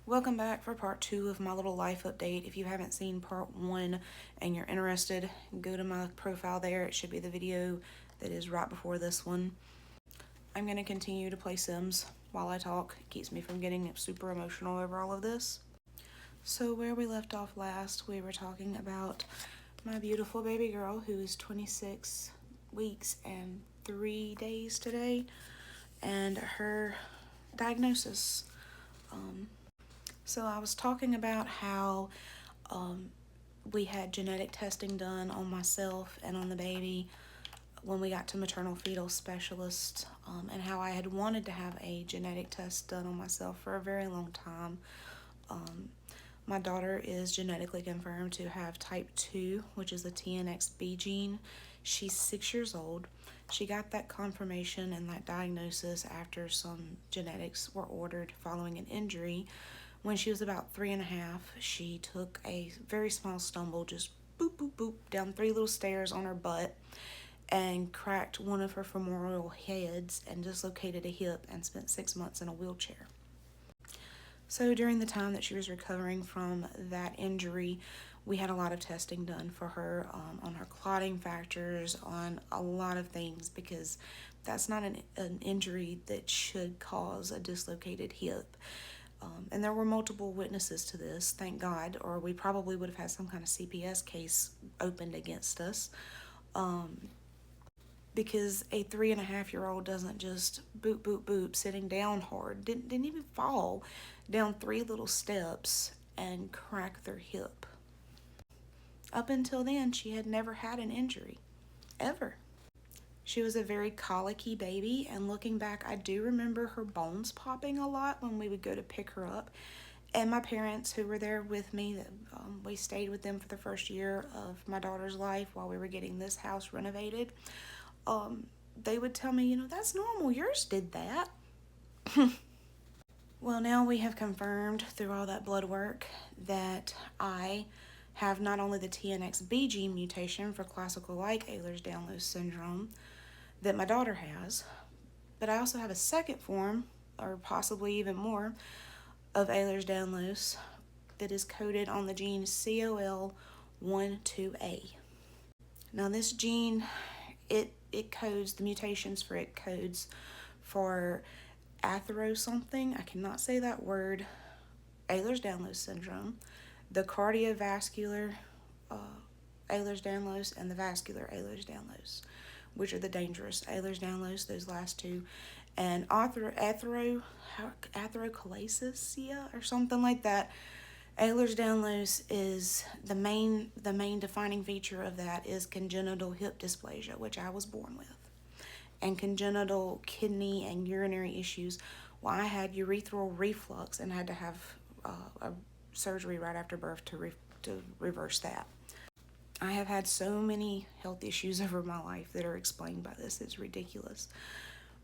Welcome back for part two of my little life update. If you haven't seen part one and you're interested, go to my profile there. It should be the video that is right before this one. I'm going to continue to play Sims while I talk. It keeps me from getting super emotional over all of this. So, where we left off last, we were talking about my beautiful baby girl who is 26 weeks and 3 days today, and her diagnosis. So I was talking about how we had genetic testing done on myself and on the baby when we got to maternal fetal specialist, and how I had wanted to have a genetic test done on myself for a very long time. My daughter is genetically confirmed to have type 2, which is the TNXB gene. She's 6 years old. She got that confirmation and that diagnosis after some genetics were ordered following an injury. When she was about 3.5, she took a very small stumble, just boop, boop, boop, down 3 little stairs on her butt and cracked one of her femoral heads and dislocated a hip and spent 6 months in a wheelchair. So during the time that she was recovering from that injury, we had a lot of testing done for her on her clotting factors, on a lot of things, because that's not an injury that should cause a dislocated hip. And there were multiple witnesses to this, thank God, or we probably would have had some kind of CPS case opened against us. Because a 3.5-year-old doesn't just boop, boop, boop, sitting down hard, didn't even fall down 3 little steps and crack their hip. Up until then, she had never had an injury, ever. She was a very colicky baby, and looking back, I do remember her bones popping a lot when we would go to pick her up. And my parents, who were there with me, we stayed with them for the first year of my daughter's life while we were getting this house renovated. They would tell me, that's normal. Yours did that. Well, now we have confirmed through all that blood work that I have not only the TNXB gene mutation for classical like Ehlers-Danlos syndrome that my daughter has, but I also have a second form, or possibly even more, of Ehlers-Danlos that is coded on the gene COL12A. Now this gene, it codes, the mutations for it codes for athero something, I cannot say that word, Ehlers-Danlos syndrome, the cardiovascular Ehlers-Danlos, and the vascular Ehlers-Danlos, which are the dangerous Ehlers-Danlos, those last two, and atherosclerosis, or something like that. Ehlers-Danlos is the main defining feature of that is congenital hip dysplasia, which I was born with, and congenital kidney and urinary issues. Well, I had urethral reflux and had to have a surgery right after birth to reverse that. I have had so many health issues over my life that are explained by this. It's ridiculous.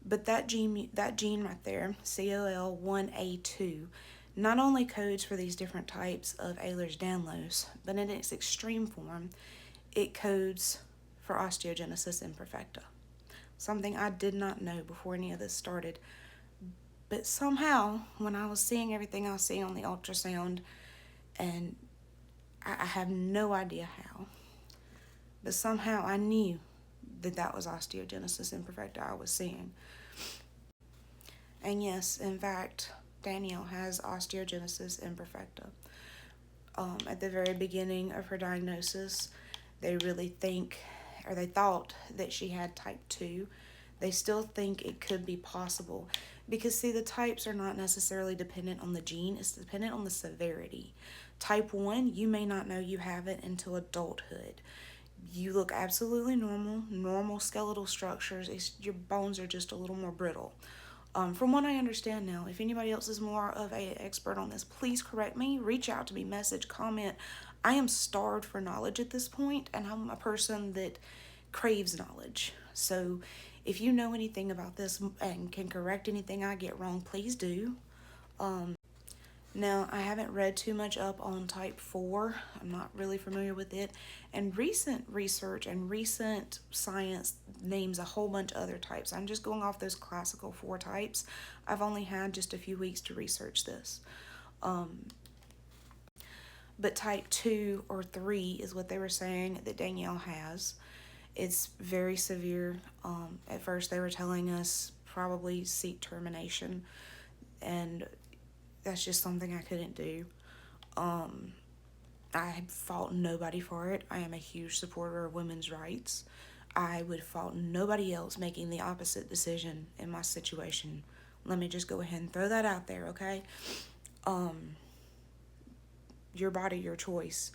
But that gene right there, COL1A2, not only codes for these different types of Ehlers-Danlos, but in its extreme form, it codes for osteogenesis imperfecta. Something I did not know before any of this started. But somehow, when I was seeing everything I was seeing on the ultrasound, and I have no idea how, but somehow I knew that was osteogenesis imperfecta I was seeing. And yes, in fact, Danielle has osteogenesis imperfecta. At the very beginning of her diagnosis, they thought that she had type 2. They still think it could be possible because, see, the types are not necessarily dependent on the gene. It's dependent on the severity. Type 1, you may not know you have it until adulthood. You look absolutely normal skeletal structures. Your bones are just a little more brittle. From what I understand now, if anybody else is more of an expert on this, please correct me, reach out to me, message, comment. I am starved for knowledge at this point, and I'm a person that craves knowledge. So if you know anything about this and can correct anything I get wrong, please do. Now, I haven't read too much up on type 4. I'm not really familiar with it. And recent research and recent science names a whole bunch of other types. I'm just going off those classical 4 types. I've only had just a few weeks to research this. But type 2 or 3 is what they were saying that Danielle has. It's very severe. At first they were telling us probably seek termination, and that's just something I couldn't do. I fault nobody for it. I am a huge supporter of women's rights. I would fault nobody else making the opposite decision in my situation. Let me just go ahead and throw that out there, okay? Your body, your choice.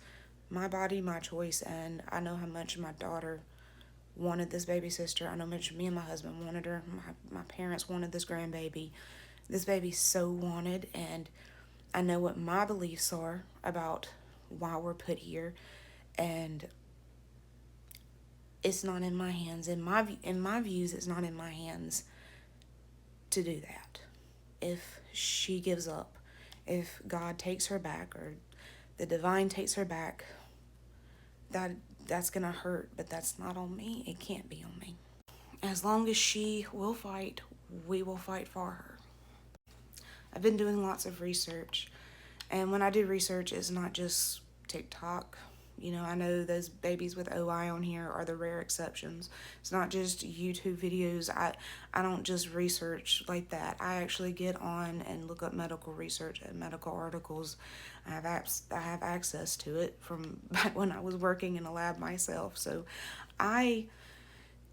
My body, my choice. And I know how much my daughter wanted this baby sister. I know how much me and my husband wanted her. My parents wanted this grandbaby. This baby's so wanted, and I know what my beliefs are about why we're put here, and it's not in my hands. In my views, it's not in my hands to do that. If she gives up, if God takes her back, or the divine takes her back, that's gonna hurt, but that's not on me. It can't be on me. As long as she will fight, we will fight for her. I've been doing lots of research, and when I do research, it's not just TikTok. You know, I know those babies with OI on here are the rare exceptions. It's not just YouTube videos. I don't just research like that. I actually get on and look up medical research and medical articles. I have access to it from back when I was working in a lab myself. So I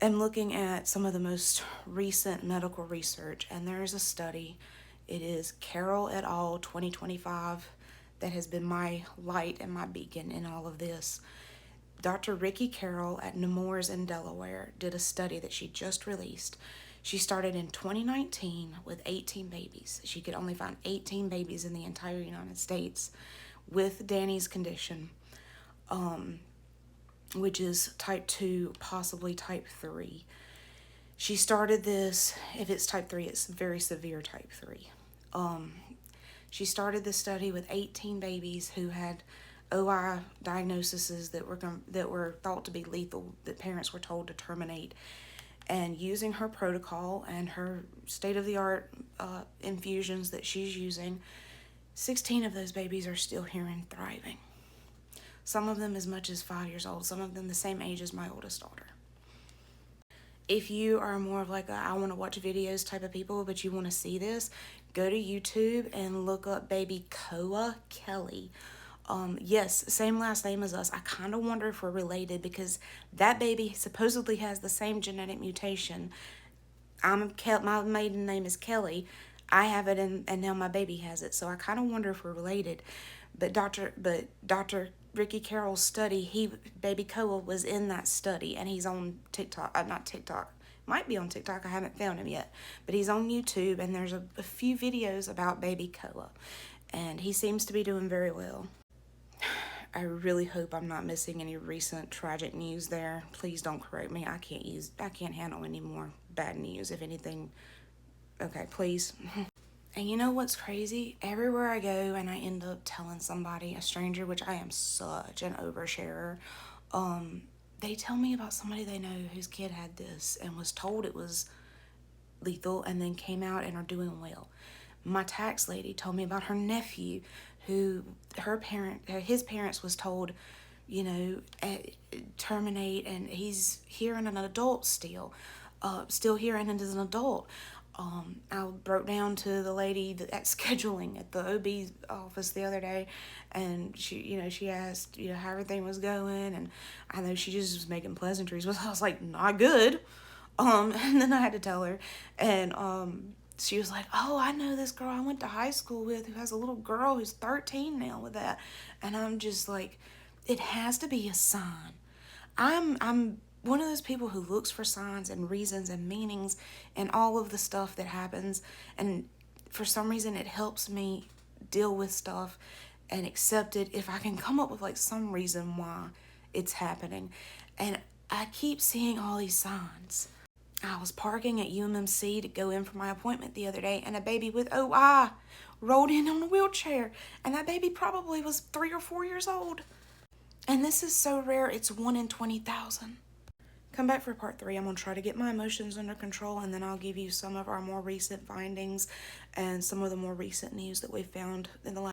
am looking at some of the most recent medical research, and there is a study. It is Carroll et al. 2025 that has been my light and my beacon in all of this. Dr. Ricky Carroll at Nemours in Delaware did a study that she just released. She started in 2019 with 18 babies. She could only find 18 babies in the entire United States with Danny's condition, which is type 2, possibly type 3. She started this, if it's type 3, it's very severe type 3. She started this study with 18 babies who had OI diagnoses that were thought to be lethal, that parents were told to terminate. And using her protocol and her state-of-the-art infusions that she's using, 16 of those babies are still here and thriving. Some of them as much as 5 years old, some of them the same age as my oldest daughter. If you are more of like a I want to watch videos type of people, but you want to see this, go to YouTube and look up baby Koa Kelly. Yes, same last name as us. I kind of wonder if we're related, because that baby supposedly has the same genetic mutation. My maiden name is Kelly. I have it, and now my baby has it. So I kind of wonder if we're related. But Dr. Ricky Carroll's study, baby Koa was in that study, and he's on TikTok. Not TikTok. Might be on TikTok. I haven't found him yet. But he's on YouTube, and there's a few videos about baby Koa. And he seems to be doing very well. I really hope I'm not missing any recent tragic news there. Please don't correct me. I can't handle any more bad news, if anything. Okay, please. And you know what's crazy? Everywhere I go and I end up telling somebody, a stranger, which I am such an oversharer, they tell me about somebody they know whose kid had this and was told it was lethal and then came out and are doing well. My tax lady told me about her nephew who his parents was told, you know, terminate, and he's hearing an adult still hearing it as an adult. I broke down to the lady at scheduling at the OB's office the other day, and she asked, how everything was going, and I know she just was making pleasantries, but I was like, not good. And then I had to tell her, and she was like, oh, I know this girl I went to high school with who has a little girl who's 13 now with that. And I'm just like, it has to be a sign. I'm one of those people who looks for signs and reasons and meanings and all of the stuff that happens. And for some reason, it helps me deal with stuff and accept it if I can come up with like some reason why it's happening. And I keep seeing all these signs. I was parking at UMMC to go in for my appointment the other day, and a baby with OI rolled in on a wheelchair, and that baby probably was 3 or 4 years old. And this is so rare, it's 1 in 20,000. Come back for part 3. I'm going to try to get my emotions under control, and then I'll give you some of our more recent findings and some of the more recent news that we've found in the last